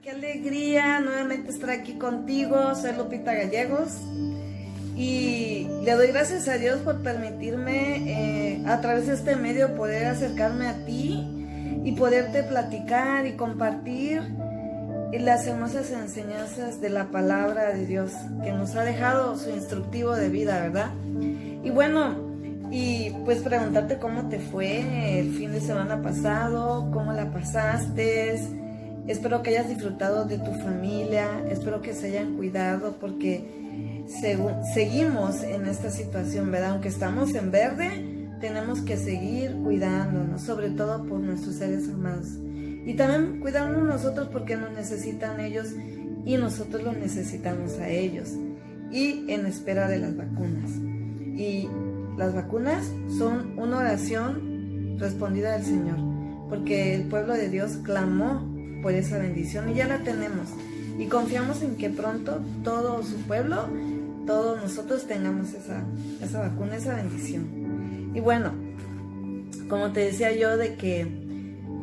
Qué alegría nuevamente estar aquí contigo. Soy Lupita Gallegos y le doy gracias a Dios por permitirme a través de este medio poder acercarme a ti y poderte platicar y compartir las hermosas enseñanzas de la palabra de Dios que nos ha dejado su instructivo de vida, ¿verdad? Y bueno, y pues preguntarte cómo te fue el fin de semana pasado, cómo la pasaste. Espero que hayas disfrutado de tu familia, espero que se hayan cuidado porque seguimos en esta situación, ¿verdad? Aunque estamos en verde, tenemos que seguir cuidándonos, sobre todo por nuestros seres amados. Y también cuidarnos nosotros porque nos necesitan ellos y nosotros los necesitamos a ellos. Y en espera de las vacunas. Y las vacunas son una oración respondida del Señor, porque el pueblo de Dios clamó por esa bendición y ya la tenemos. Y confiamos en que pronto todo su pueblo, todos nosotros tengamos esa vacuna, esa bendición. Y bueno, como te decía yo de que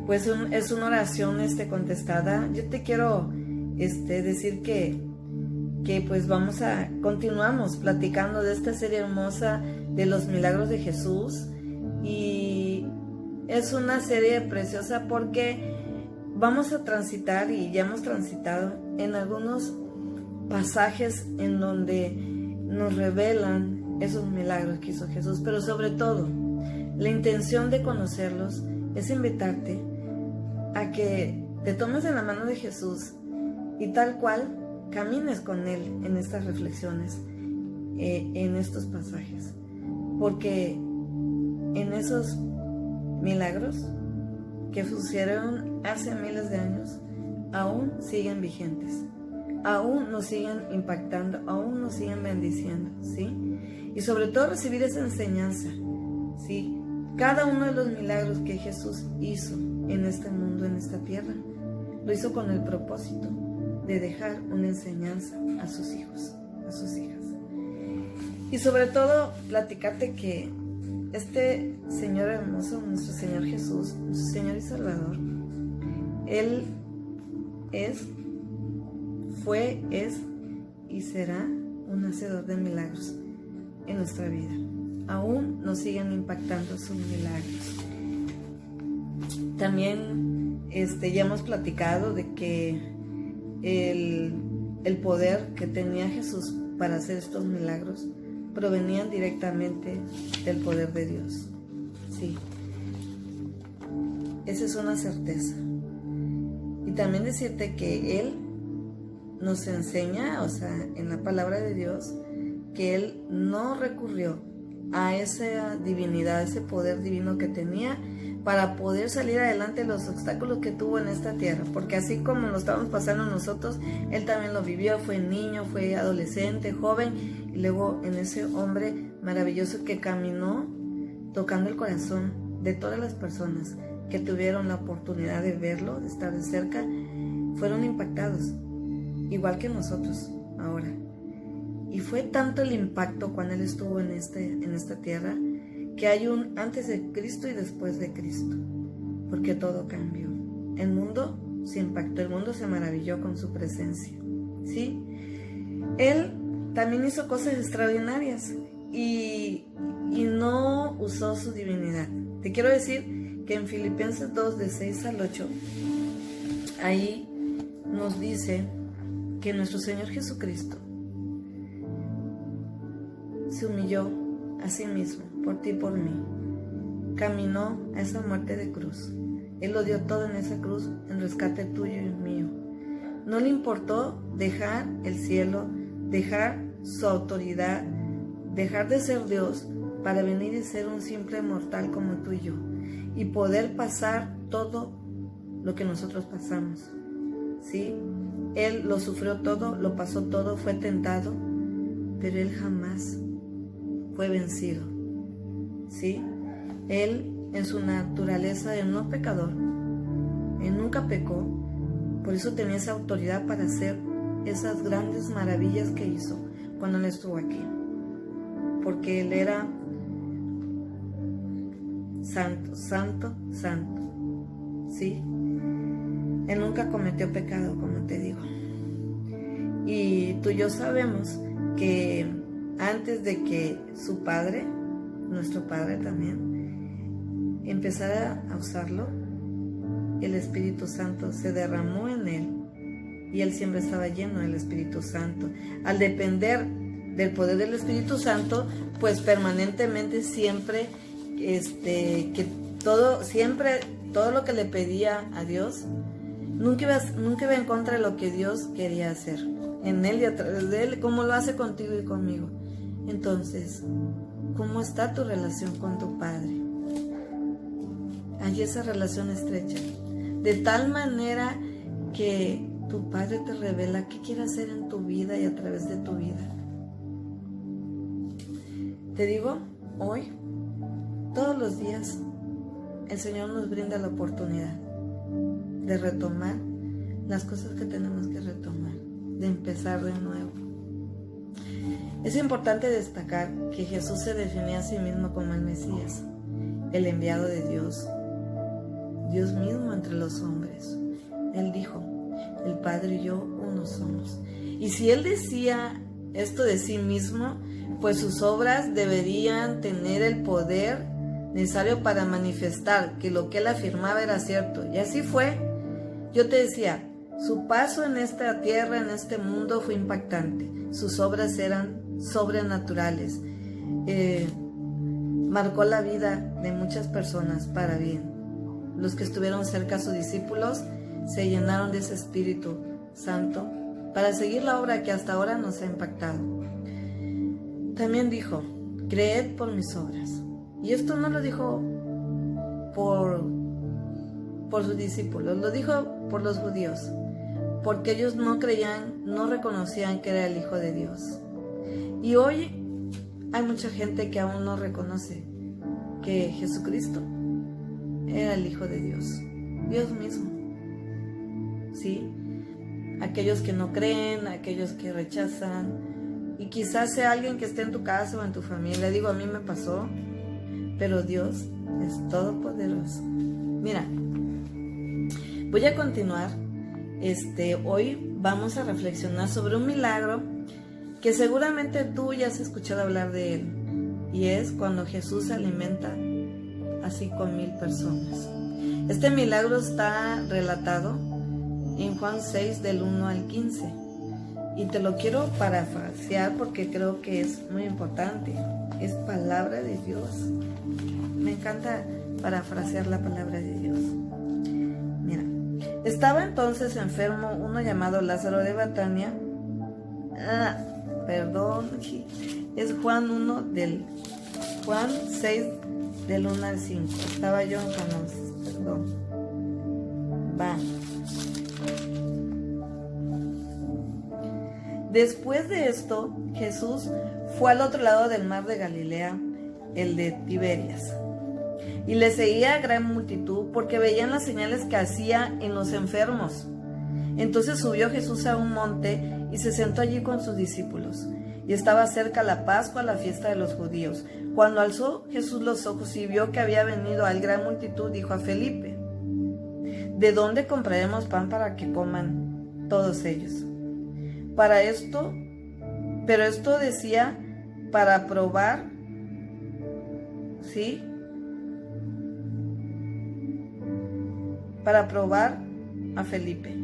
pues es una oración contestada, yo te quiero decir que pues continuamos platicando de esta serie hermosa de los milagros de Jesús. Y es una serie preciosa porque vamos a transitar, y ya hemos transitado en algunos pasajes en donde nos revelan esos milagros que hizo Jesús, pero sobre todo la intención de conocerlos es invitarte a que te tomes de la mano de Jesús y tal cual camines con Él en estas reflexiones, en estos pasajes, porque en esos milagros que sucedieron hace miles de años aún siguen vigentes, aún nos siguen impactando, aún nos siguen bendiciendo, ¿sí? Y sobre todo recibir esa enseñanza, ¿sí? Cada uno de los milagros que Jesús hizo en este mundo, en esta tierra, lo hizo con el propósito de dejar una enseñanza a sus hijos, a sus hijas. Y sobre todo, platicarte que este Señor hermoso, nuestro Señor Jesús, nuestro Señor y Salvador, Él fue, es y será un hacedor de milagros en nuestra vida. Aún nos siguen impactando sus milagros. También ya hemos platicado de que el poder que tenía Jesús para hacer estos milagros provenían directamente del poder de Dios. Sí, esa es una certeza. Y también decirte que Él nos enseña, o sea, en la palabra de Dios, que Él no recurrió a esa divinidad, a ese poder divino que tenía para poder salir adelante de los obstáculos que tuvo en esta tierra, porque así como lo estamos pasando nosotros, Él también lo vivió, fue niño, fue adolescente, joven, y luego en ese hombre maravilloso que caminó tocando el corazón de todas las personas que tuvieron la oportunidad de verlo, de estar de cerca, fueron impactados, igual que nosotros ahora. Y fue tanto el impacto cuando Él estuvo en esta tierra, que hay un antes de Cristo y después de Cristo, porque todo cambió. El mundo se impactó, el mundo se maravilló con su presencia, ¿sí? Él también hizo cosas extraordinarias y no usó su divinidad. Te quiero decir que en Filipenses 2, de 6 al 8, ahí nos dice que nuestro Señor Jesucristo se humilló a sí mismo, por ti y por mí. Caminó a esa muerte de cruz. Él lo dio todo en esa cruz, en rescate tuyo y mío. No le importó dejar el cielo, dejar su autoridad, dejar de ser Dios para venir y ser un simple mortal como tú y yo, y poder pasar todo lo que nosotros pasamos, ¿sí? Él lo sufrió todo, lo pasó todo, fue tentado, pero Él jamás fue vencido, ¿sí? Él, en su naturaleza de no pecador, Él nunca pecó, por eso tenía esa autoridad para hacer esas grandes maravillas que hizo cuando Él estuvo aquí, porque Él era santo, santo, santo, ¿sí? Él nunca cometió pecado, como te digo. Y tú y yo sabemos que antes de que su padre, nuestro padre también, empezara a usarlo, el Espíritu Santo se derramó en él y él siempre estaba lleno del Espíritu Santo. Al depender del poder del Espíritu Santo, pues permanentemente siempre, todo lo que le pedía a Dios, nunca iba en contra de lo que Dios quería hacer en él y a través de él, como lo hace contigo y conmigo. Entonces, ¿cómo está tu relación con tu Padre? Hay esa relación estrecha, de tal manera que tu Padre te revela qué quiere hacer en tu vida y a través de tu vida. Te digo, hoy, todos los días, el Señor nos brinda la oportunidad de retomar las cosas que tenemos que retomar, de empezar de nuevo. Es importante destacar que Jesús se definía a sí mismo como el Mesías, el enviado de Dios, Dios mismo entre los hombres. Él dijo, el Padre y yo uno somos. Y si Él decía esto de sí mismo, pues sus obras deberían tener el poder necesario para manifestar que lo que Él afirmaba era cierto. Y así fue. Yo te decía, su paso en esta tierra, en este mundo, fue impactante. Sus obras eran sobrenaturales. Marcó la vida de muchas personas para bien. Los que estuvieron cerca a sus discípulos se llenaron de ese Espíritu Santo para seguir la obra que hasta ahora nos ha impactado. También dijo, creed por mis obras. Y esto no lo dijo por sus discípulos, lo dijo por los judíos, porque ellos no creían, no reconocían que era el Hijo de Dios. Y hoy hay mucha gente que aún no reconoce que Jesucristo era el Hijo de Dios, Dios mismo. ¿Sí? Aquellos que no creen, aquellos que rechazan, y quizás sea alguien que esté en tu casa o en tu familia. Digo, a mí me pasó, pero Dios es todopoderoso. Mira, voy a continuar. Hoy vamos a reflexionar sobre un milagro que seguramente tú ya has escuchado hablar de él, y es cuando Jesús se alimenta a 5,000 personas. Este milagro está relatado en Juan 6 del 1 al 15 y te lo quiero parafrasear porque creo que es muy importante. Es palabra de Dios. Me encanta parafrasear la palabra de Dios. Mira, estaba entonces enfermo uno llamado Lázaro de Betania. Es Juan 6 del 1 al 5. Estaba yo en Juan 11, perdón. Va. Después de esto, Jesús fue al otro lado del mar de Galilea, el de Tiberias, y le seguía gran multitud porque veían las señales que hacía en los enfermos. Entonces subió Jesús a un monte y se sentó allí con sus discípulos. Y estaba cerca la Pascua, la fiesta de los judíos. Cuando alzó Jesús los ojos y vio que había venido a gran multitud, dijo a Felipe, ¿de dónde compraremos pan para que coman todos ellos? Pero esto decía para probar, ¿sí? Para probar a Felipe,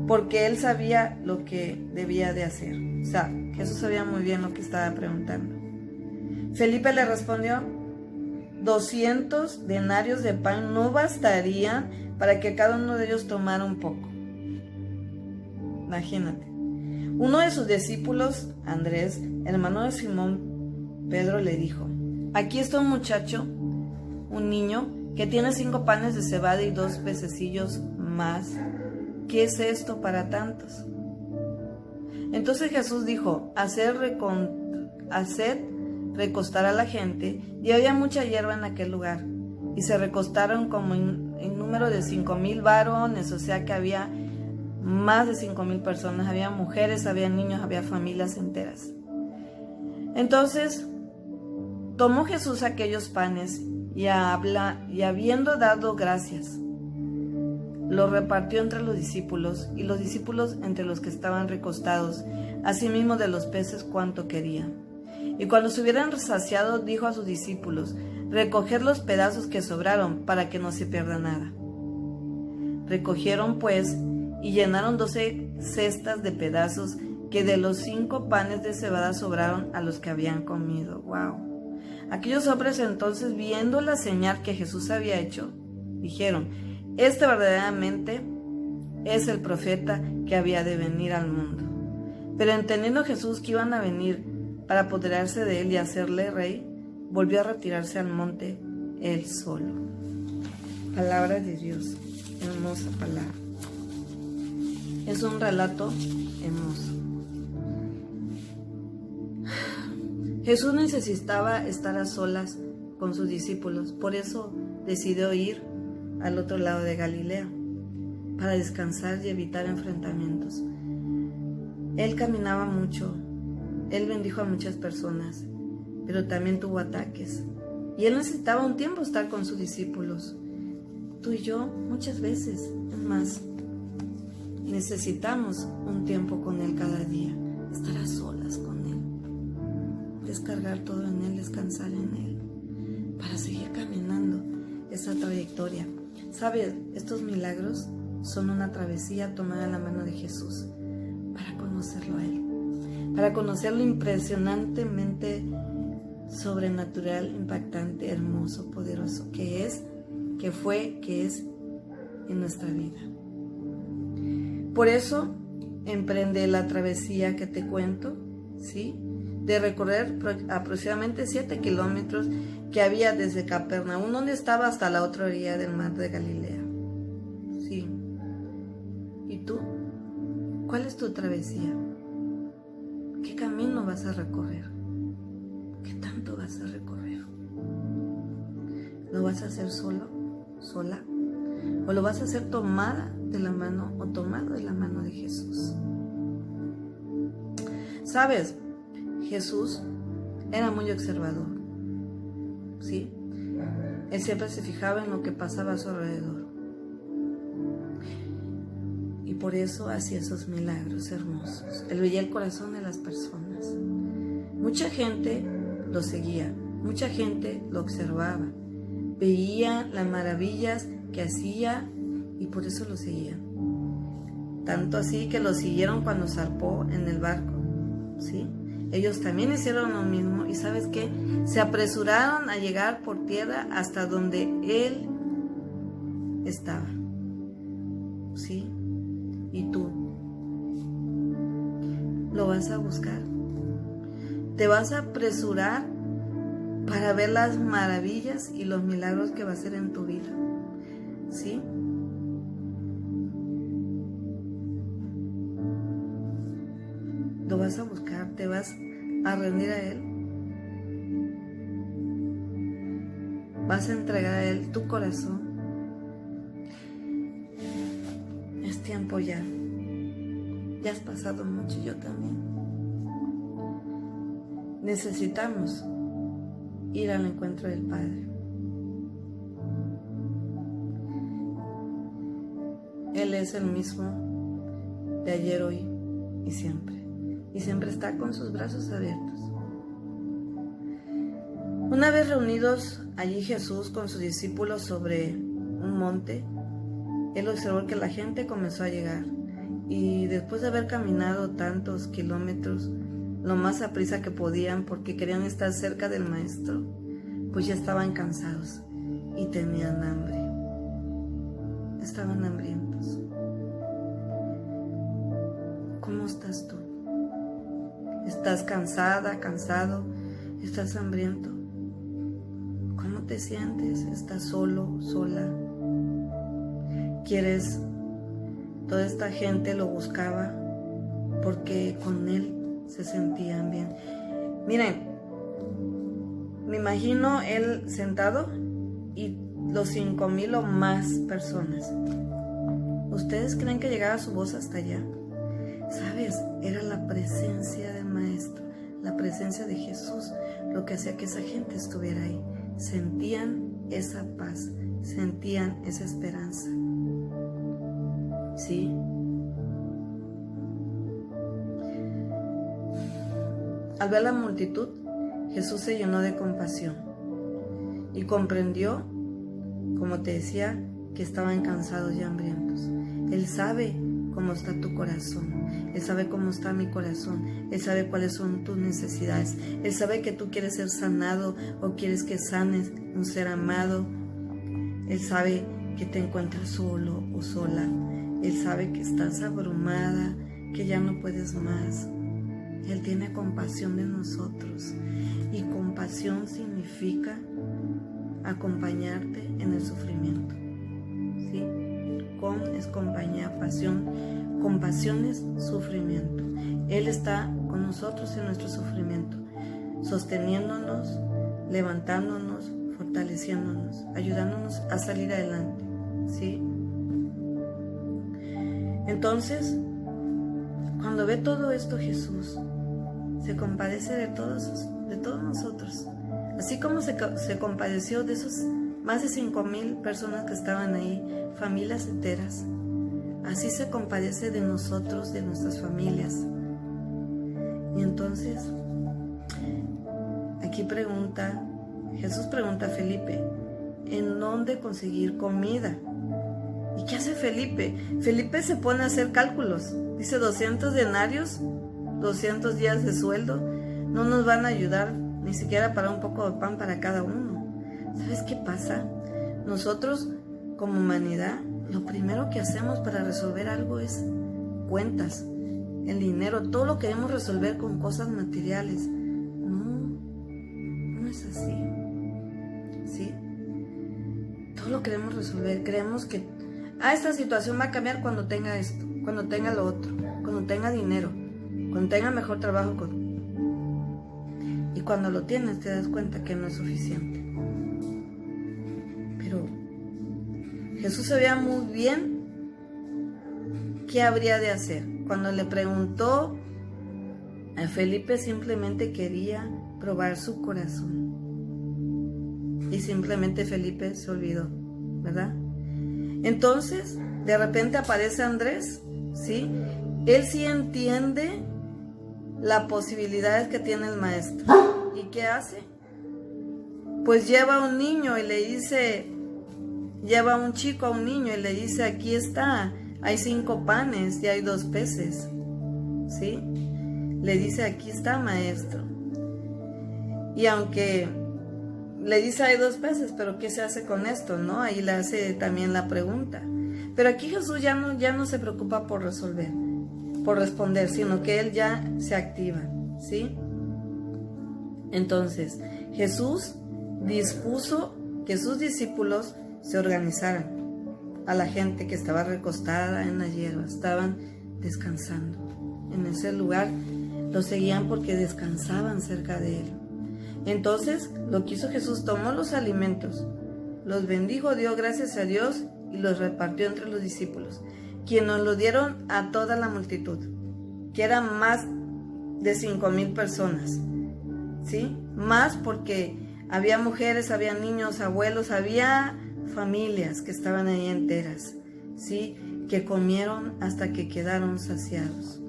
porque él sabía lo que debía de hacer. O sea, Jesús sabía muy bien lo que estaba preguntando. Felipe le respondió, 200 denarios de pan no bastarían para que cada uno de ellos tomara un poco. Imagínate. Uno de sus discípulos, Andrés, hermano de Simón Pedro, le dijo, aquí está un muchacho, un niño, que tiene 5 panes de cebada y 2 pececillos más. ¿Qué es esto para tantos? Entonces Jesús dijo, haced recostar a la gente, y había mucha hierba en aquel lugar, y se recostaron como en número de 5,000 varones, o sea que había más de 5,000 personas, había mujeres, había niños, había familias enteras. Entonces tomó Jesús aquellos panes y habiendo dado gracias, lo repartió entre los discípulos, y los discípulos entre los que estaban recostados, asimismo de los peces cuanto querían. Y cuando se hubieran saciado, dijo a sus discípulos: recoged los pedazos que sobraron, para que no se pierda nada. Recogieron pues, y llenaron 12 cestas de pedazos, que de los 5 panes de cebada sobraron a los que habían comido. ¡Wow! Aquellos hombres entonces, viendo la señal que Jesús había hecho, dijeron: este verdaderamente es el profeta que había de venir al mundo. Pero entendiendo Jesús que iban a venir para apoderarse de él y hacerle rey, volvió a retirarse al monte él solo. Palabra de Dios, hermosa palabra. Es un relato hermoso. Jesús necesitaba estar a solas con sus discípulos, por eso decidió ir al otro lado de Galilea, para descansar y evitar enfrentamientos. Él caminaba mucho, él bendijo a muchas personas, pero también tuvo ataques, y él necesitaba un tiempo estar con sus discípulos. Tú y yo muchas veces, es más, necesitamos un tiempo con él cada día, estar a solas con él, descargar todo en él, descansar en él, para seguir caminando esa trayectoria. ¿Sabes? Estos milagros son una travesía tomada en la mano de Jesús para conocerlo a Él, para conocer lo impresionantemente sobrenatural, impactante, hermoso, poderoso que es, que fue, que es en nuestra vida. Por eso emprende la travesía que te cuento, ¿sí? De recorrer aproximadamente 7 kilómetros que había desde Capernaum, donde estaba, hasta la otra orilla del mar de Galilea. Sí. ¿Y tú? ¿Cuál es tu travesía? ¿Qué camino vas a recorrer? ¿Qué tanto vas a recorrer? ¿Lo vas a hacer solo? ¿Sola? ¿O lo vas a hacer tomada de la mano o tomado de la mano de Jesús? ¿Sabes? Jesús era muy observador, ¿sí? Él siempre se fijaba en lo que pasaba a su alrededor. Y por eso hacía esos milagros hermosos. Él veía el corazón de las personas. Mucha gente lo seguía, mucha gente lo observaba, veía las maravillas que hacía y por eso lo seguían. Tanto así que lo siguieron cuando zarpó en el barco, ¿sí? Ellos también hicieron lo mismo y ¿sabes qué? Se apresuraron a llegar por tierra hasta donde él estaba, ¿sí? ¿Y tú? ¿Lo vas a buscar? ¿Te vas a apresurar para ver las maravillas y los milagros que va a hacer en tu vida? ¿Sí? ¿Lo vas a buscar? ¿Te vas a rendir a Él? ¿Vas a entregar a Él tu corazón? Es tiempo ya. Ya has pasado mucho, yo también. Necesitamos ir al encuentro del Padre. Él es el mismo de ayer, hoy y siempre. Y siempre está con sus brazos abiertos. Una vez reunidos allí Jesús con sus discípulos sobre un monte, él observó que la gente comenzó a llegar. Y después de haber caminado tantos kilómetros, lo más a prisa que podían porque querían estar cerca del Maestro, pues ya estaban cansados y tenían hambre. Estaban hambrientos. ¿Cómo estás tú? ¿Estás cansada, cansado? ¿Estás hambriento? ¿Cómo te sientes? ¿Estás solo, sola? ¿Quieres? Toda esta gente lo buscaba porque con él se sentían bien. Miren, me imagino él sentado y los 5,000 o más personas. ¿Ustedes creen que llegaba su voz hasta allá? ¿Sabes? Era la presencia del Maestro, la presencia de Jesús, lo que hacía que esa gente estuviera ahí. Sentían esa paz, sentían esa esperanza. ¿sí? Al ver la multitud, Jesús se llenó de compasión y comprendió, como te decía, que estaban cansados y hambrientos. Él sabe cómo está tu corazón, Él sabe cómo está mi corazón, Él sabe cuáles son tus necesidades, Él sabe que tú quieres ser sanado o quieres que sanes un ser amado, Él sabe que te encuentras solo o sola, Él sabe que estás abrumada, que ya no puedes más. Él tiene compasión de nosotros y compasión significa acompañarte en el sufrimiento, ¿sí? Con es compañía, pasión, compasión es sufrimiento. Él está con nosotros en nuestro sufrimiento, sosteniéndonos, levantándonos, fortaleciéndonos, ayudándonos a salir adelante, ¿sí? Entonces, cuando ve todo esto Jesús, se compadece de todos nosotros, así como se compadeció de esos más de 5,000 personas que estaban ahí, familias enteras. Así se compadece de nosotros, de nuestras familias. Y entonces, aquí Jesús pregunta a Felipe, ¿en dónde conseguir comida? ¿Y qué hace Felipe? Felipe se pone a hacer cálculos. Dice 200 denarios, 200 días de sueldo, no nos van a ayudar ni siquiera para un poco de pan para cada uno. ¿Sabes qué pasa? Nosotros, como humanidad, lo primero que hacemos para resolver algo es cuentas, el dinero, todo lo queremos resolver con cosas materiales. No es así, ¿sí? Todo lo queremos resolver, creemos que esta situación va a cambiar cuando tenga esto, cuando tenga lo otro, cuando tenga dinero, cuando tenga mejor trabajo. Y cuando lo tienes te das cuenta que no es suficiente. Pero Jesús sabía muy bien qué habría de hacer. Cuando le preguntó a Felipe, simplemente quería probar su corazón. Y simplemente Felipe se olvidó, ¿verdad? Entonces, de repente aparece Andrés, ¿sí? Él sí entiende las posibilidades que tiene el maestro. ¿Y qué hace? Pues lleva a un niño y le dice, lleva a un chico a un niño y le dice, aquí está, hay 5 panes y hay 2 peces, ¿sí? Le dice, aquí está, maestro. Y aunque le dice, hay 2 peces, pero ¿qué se hace con esto, no? Ahí le hace también la pregunta. Pero aquí Jesús ya no se preocupa por resolver, por responder, sino que Él ya se activa, ¿sí? Entonces, Jesús dispuso que sus discípulos se organizaran. A la gente que estaba recostada en la hierba, estaban descansando. En ese lugar lo seguían porque descansaban cerca de Él. Entonces, lo que hizo Jesús, tomó los alimentos, los bendijo, dio gracias a Dios y los repartió entre los discípulos, quienes nos lo dieron a toda la multitud, que eran más de 5,000 personas, ¿sí? Más porque había mujeres, había niños, abuelos, había familias que estaban ahí enteras, ¿sí? Que comieron hasta que quedaron saciados.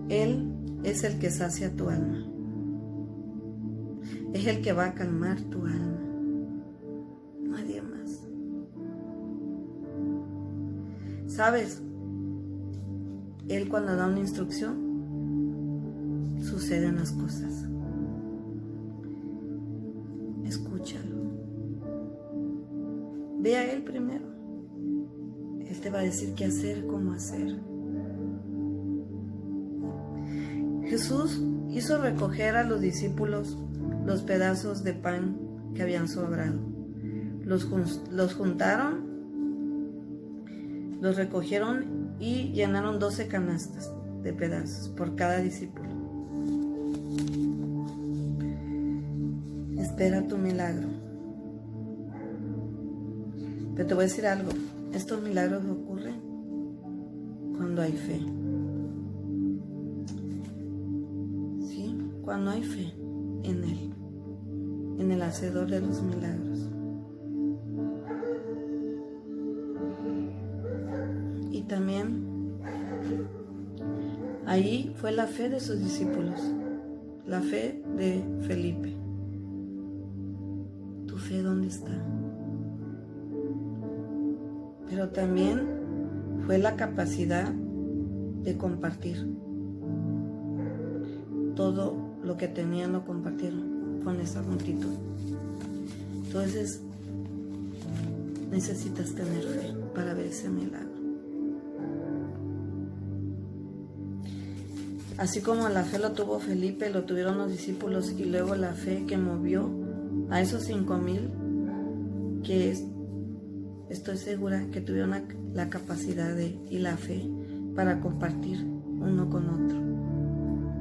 Él es el que sacia tu alma. Es el que va a calmar tu alma. Nadie más. ¿Sabes? Él cuando da una instrucción, suceden las cosas. Escúchalo. Ve a Él primero. Él te va a decir qué hacer, cómo hacer. Jesús hizo recoger a los discípulos los pedazos de pan que habían sobrado. Los juntaron, los recogieron y llenaron 12 canastas de pedazos por cada discípulo. Espera tu milagro. Pero te voy a decir algo, estos milagros ocurren cuando hay fe. ¿Sí? Cuando hay fe en Él, en el hacedor de los milagros. Y también ahí fue la fe de sus discípulos, la fe de Felipe. ¿Tu fe dónde está? Pero también fue la capacidad de compartir. Todo lo que tenían lo compartieron con esa multitud. Entonces, necesitas tener fe para ver ese milagro. Así como la fe lo tuvo Felipe, lo tuvieron los discípulos, y luego la fe que movió a esos 5,000, que estoy segura que tuvieron la capacidad y la fe para compartir uno con otro.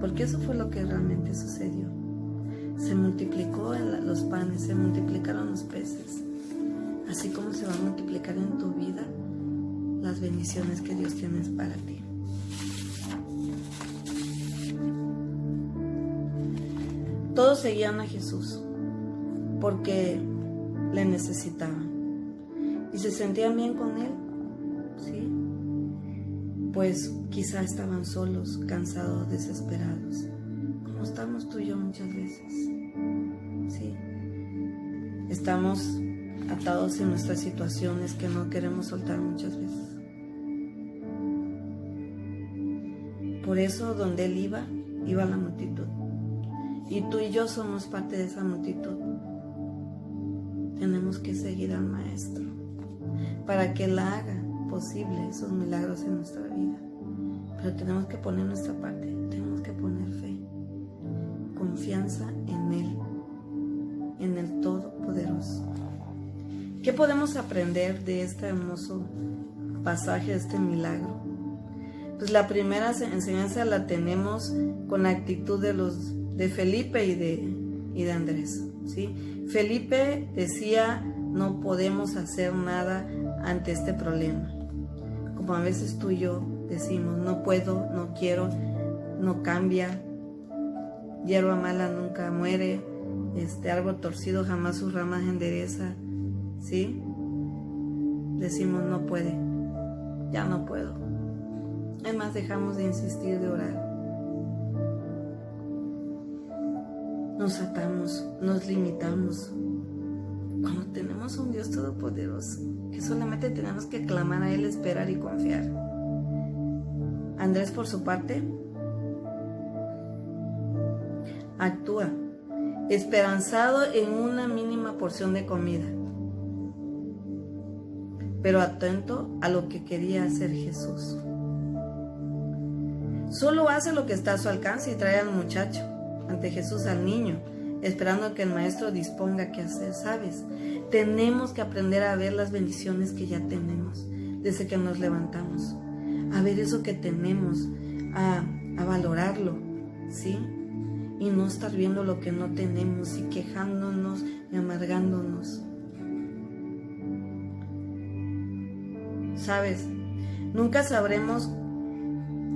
Porque eso fue lo que realmente sucedió. Se multiplicó los panes, se multiplicaron los peces. Así como se va a multiplicar en tu vida las bendiciones que Dios tiene para ti. Todos seguían a Jesús porque le necesitaban y se sentían bien con Él, ¿sí? Pues quizá estaban solos, cansados, desesperados, como estamos tú y yo muchas veces, ¿sí? Estamos atados en nuestras situaciones que no queremos soltar muchas veces. Por eso donde Él iba la multitud. Y tú y yo somos parte de esa multitud. Tenemos que seguir al Maestro para que Él haga posible esos milagros en nuestra vida. Pero tenemos que poner nuestra parte, tenemos que poner fe, confianza en Él, en el Todopoderoso. ¿Qué podemos aprender de este hermoso pasaje, de este milagro? Pues la primera enseñanza la tenemos con la actitud de Felipe y de Andrés, ¿sí? Felipe decía, no podemos hacer nada ante este problema. Como a veces tú y yo decimos, no puedo, no quiero, no cambia, hierba mala nunca muere, árbol torcido jamás sus ramas endereza, ¿sí? Decimos, no puede, ya no puedo. Además dejamos de insistir, de orar. Nos atamos, nos limitamos. Cuando tenemos un Dios todopoderoso, que solamente tenemos que clamar a Él, esperar y confiar. Andrés, por su parte, actúa, esperanzado en una mínima porción de comida, pero atento a lo que quería hacer Jesús. Solo hace lo que está a su alcance y trae al muchacho ante Jesús, al niño, esperando que el maestro disponga qué hacer. ¿Sabes? Tenemos que aprender a ver las bendiciones que ya tenemos desde que nos levantamos, a ver eso que tenemos, a valorarlo, ¿sí? Y no estar viendo lo que no tenemos y quejándonos y amargándonos. ¿Sabes? Nunca sabremos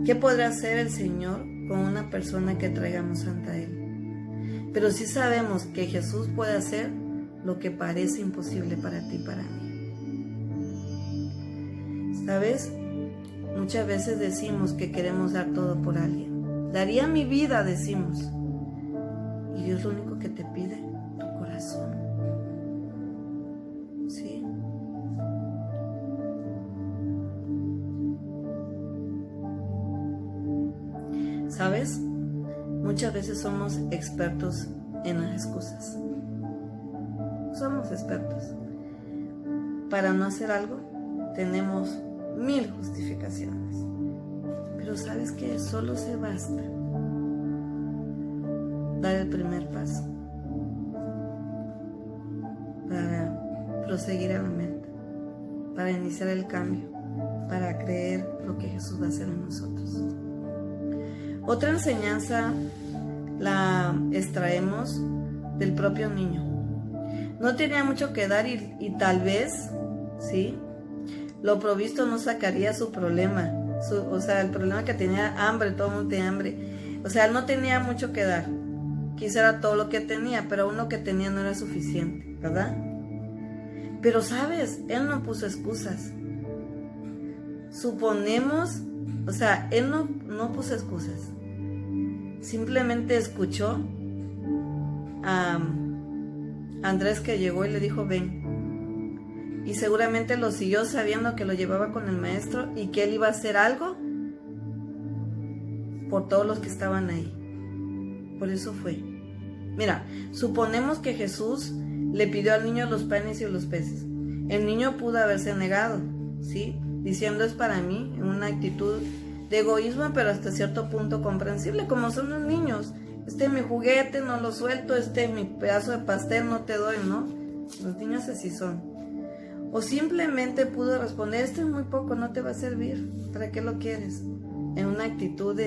qué podrá hacer el Señor con una persona que traigamos ante Él. Pero sí sabemos que Jesús puede hacer lo que parece imposible para ti y para mí. ¿Sabes? Muchas veces decimos que queremos dar todo por alguien. Daría mi vida, decimos. Y Dios lo único que te pide, tu corazón. ¿Sí? ¿Sabes? Muchas veces somos expertos en las excusas. Somos expertos. Para no hacer algo, tenemos 1000 justificaciones. Pero ¿sabes qué? Solo se basta dar el primer paso para proseguir a la meta, para iniciar el cambio, para creer lo que Jesús va a hacer en nosotros. Otra enseñanza la extraemos del propio niño. No tenía mucho que dar y tal vez, ¿sí? Lo provisto no sacaría su problema. El problema que tenía hambre, todo el mundo tenía hambre. O sea, él no tenía mucho que dar. Quizá era todo lo que tenía, pero aún lo que tenía no era suficiente, ¿verdad? Pero, ¿sabes? Él no puso excusas. Suponemos, o sea, él no puso excusas. Simplemente escuchó a Andrés que llegó y le dijo, ven. Y seguramente lo siguió sabiendo que lo llevaba con el maestro y que él iba a hacer algo por todos los que estaban ahí. Por eso fue. Mira, suponemos que Jesús le pidió al niño los panes y los peces. El niño pudo haberse negado, ¿sí? Diciendo es para mí, en una actitud de egoísmo, pero hasta cierto punto comprensible, como son los niños. Este es mi juguete, no lo suelto, este es mi pedazo de pastel, no te doy, ¿no? Los niños así son. O simplemente pudo responder, este es muy poco, no te va a servir, ¿para qué lo quieres? En una actitud,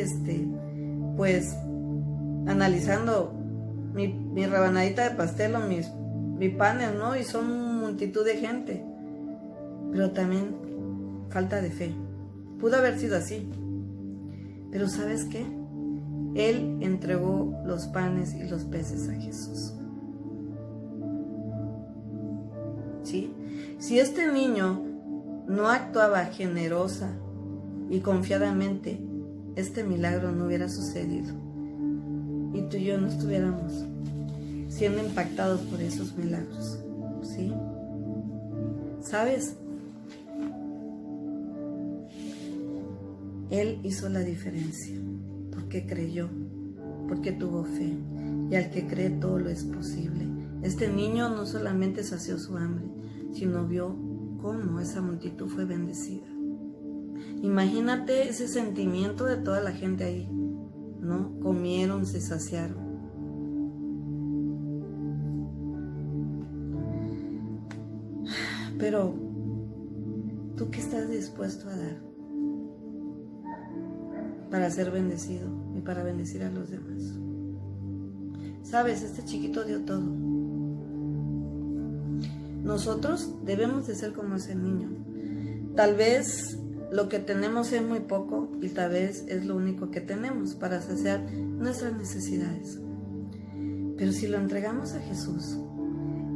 pues, analizando mi rebanadita de pastel o mis panes, ¿no? Y son multitud de gente. Pero también falta de fe. Pudo haber sido así. Pero ¿sabes qué? Él entregó los panes y los peces a Jesús. ¿Sí? Si este niño no actuaba generosa y confiadamente, este milagro no hubiera sucedido. Y tú y yo no estuviéramos siendo impactados por esos milagros. ¿Sí? ¿Sabes? Él hizo la diferencia, porque creyó, porque tuvo fe, y al que cree todo lo es posible. Este niño no solamente sació su hambre, sino vio cómo esa multitud fue bendecida. Imagínate ese sentimiento de toda la gente ahí, ¿no? Comieron, se saciaron. Pero, ¿tú qué estás dispuesto a dar para ser bendecido y para bendecir a los demás? Sabes, este chiquito dio todo. Nosotros debemos de ser como ese niño. Tal vez lo que tenemos es muy poco y tal vez es lo único que tenemos para saciar nuestras necesidades. Pero si lo entregamos a Jesús,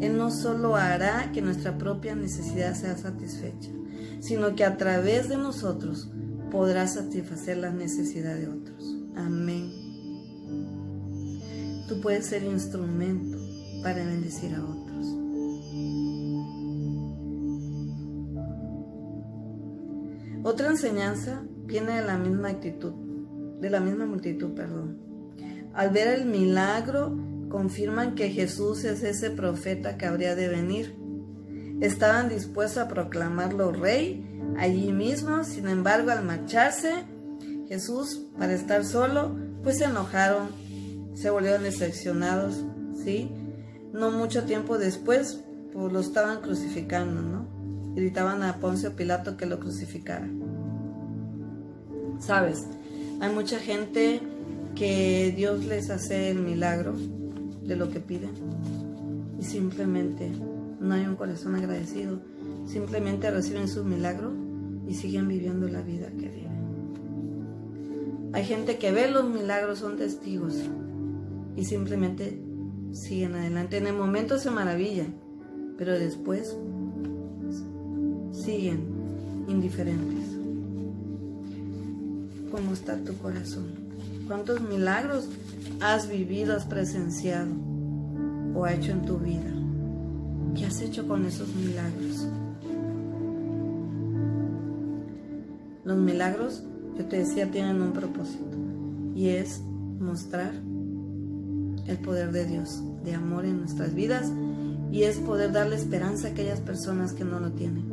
Él no solo hará que nuestra propia necesidad sea satisfecha, sino que a través de nosotros podrá satisfacer la necesidad de otros. Amén. Tú puedes ser instrumento para bendecir a otros. Otra enseñanza viene de la misma multitud. Al ver el milagro, confirman que Jesús es ese profeta que habría de venir. Estaban dispuestos a proclamarlo rey allí mismo. Sin embargo, al marcharse Jesús para estar solo, pues se enojaron, se volvieron decepcionados, ¿sí? No mucho tiempo después, pues lo estaban crucificando, ¿no? Gritaban a Poncio Pilato que lo crucificara. ¿Sabes? Hay mucha gente que Dios les hace el milagro de lo que piden y simplemente no hay un corazón agradecido. Simplemente reciben su milagro y siguen viviendo la vida que viven. Hay gente que ve los milagros, son testigos y simplemente siguen adelante. En el momento se maravillan, pero después siguen indiferentes. ¿Cómo está tu corazón? ¿Cuántos milagros has vivido, has presenciado o has hecho en tu vida? ¿Qué has hecho con esos milagros? Los milagros, yo te decía, tienen un propósito y es mostrar el poder de Dios, de amor en nuestras vidas, y es poder darle esperanza a aquellas personas que no lo tienen.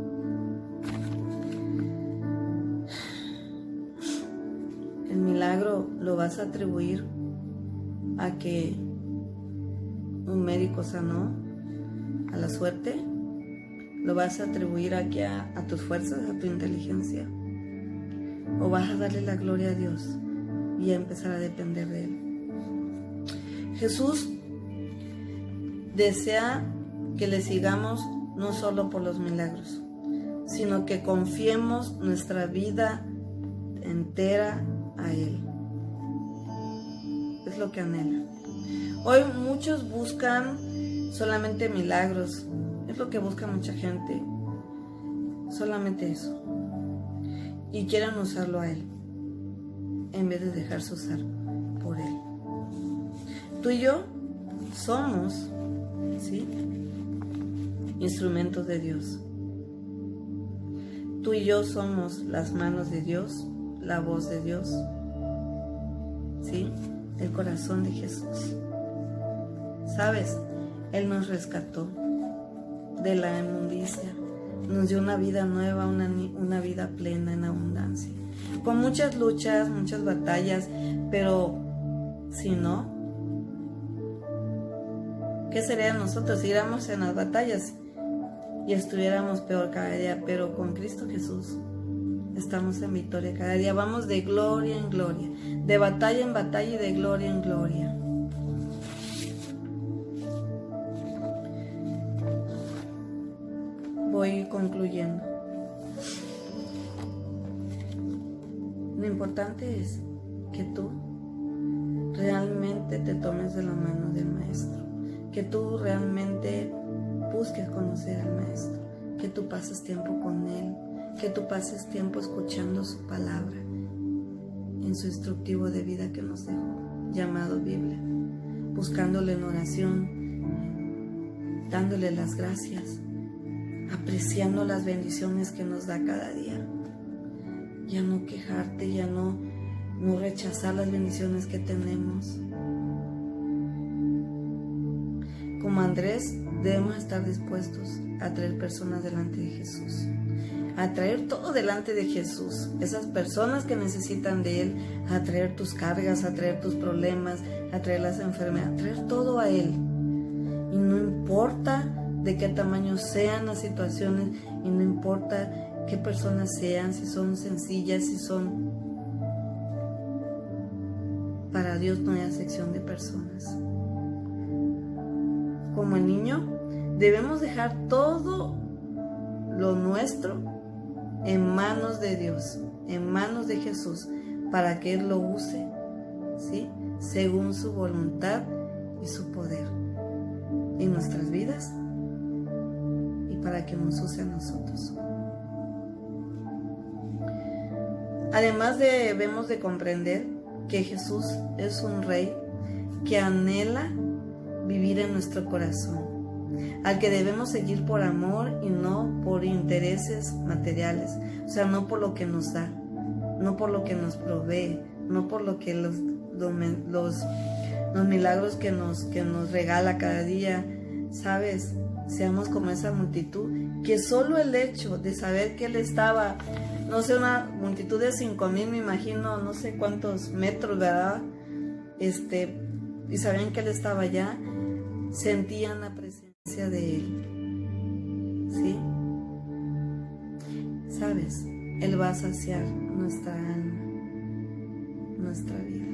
El milagro lo vas a atribuir a que un médico sanó, a la suerte, lo vas a atribuir a que a tus fuerzas, a tu inteligencia, o vas a darle la gloria a Dios y a empezar a depender de Él. Jesús desea que le sigamos no solo por los milagros, sino que confiemos nuestra vida entera a Él. Es lo que anhela. Hoy muchos buscan solamente milagros. Es lo que busca mucha gente. Solamente eso. y quieren usarlo a Él en vez de dejarse usar por Él. Tú y yo somos, ¿sí?, instrumentos de Dios. Tú y yo somos las manos de Dios, la voz de Dios, ¿sí?, el corazón de Jesús. ¿Sabes? Él nos rescató de la inmundicia, nos dio una vida nueva, una vida plena en abundancia, con muchas luchas, muchas batallas, pero si no, ¿qué sería de nosotros si íbamos en las batallas y estuviéramos peor cada día? Pero con Cristo Jesús estamos en victoria cada día, vamos de gloria en gloria, de batalla en batalla y de gloria en gloria. Voy concluyendo. Lo importante es que tú realmente te tomes de la mano del Maestro, que tú realmente busques conocer al Maestro, que tú pases tiempo con Él, que tú pases tiempo escuchando su palabra en su instructivo de vida que nos dejó, llamado Biblia, buscándole en oración, dándole las gracias, apreciando las bendiciones que nos da cada día. Ya no quejarte, ya no rechazar las bendiciones que tenemos. Como Andrés, debemos estar dispuestos a traer personas delante de Jesús, a traer todo delante de Jesús, esas personas que necesitan de Él, a traer tus cargas, a traer tus problemas, a traer las enfermedades, a traer todo a Él. Y no importa de qué tamaño sean las situaciones, y no importa qué personas sean, si son sencillas, si son... Para Dios no hay acepción de personas. Como el niño, debemos dejar todo lo nuestro en manos de Dios, en manos de Jesús, para que Él lo use, ¿sí?, según su voluntad y su poder en nuestras vidas, y para que nos use a nosotros. Además, debemos de comprender que Jesús es un Rey que anhela vivir en nuestro corazón, al que debemos seguir por amor y no por intereses materiales, o sea, no por lo que nos da, no por lo que nos provee, no por lo que los milagros que nos regala cada día, ¿sabes? Seamos como esa multitud, que solo el hecho de saber que Él estaba, no sé, una multitud de 5,000, me imagino, no sé cuántos metros, ¿verdad? Y sabían que Él estaba allá, sentían la presencia de Él, ¿sí? ¿Sabes? Él va a saciar nuestra alma, nuestra vida.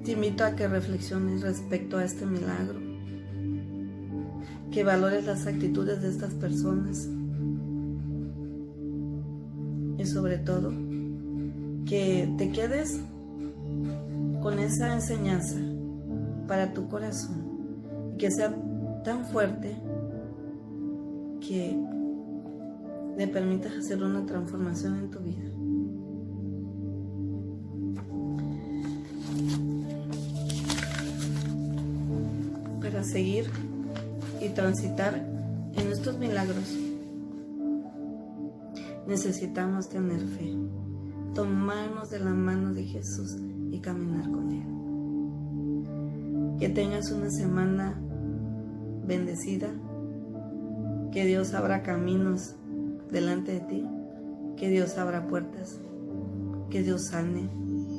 Te invito a que reflexiones respecto a este milagro, que valores las actitudes de estas personas y sobre todo que te quedes con esa enseñanza para tu corazón y que sea tan fuerte que le permitas hacer una transformación en tu vida. Para seguir y transitar en estos milagros, necesitamos tener fe, tomarnos de la mano de Jesús y caminar con Él. Que tengas una semana bendecida, que Dios abra caminos delante de ti, que Dios abra puertas, que Dios sane,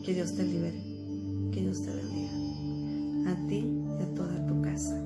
que Dios te libere, que Dios te bendiga, a ti y a toda tu casa.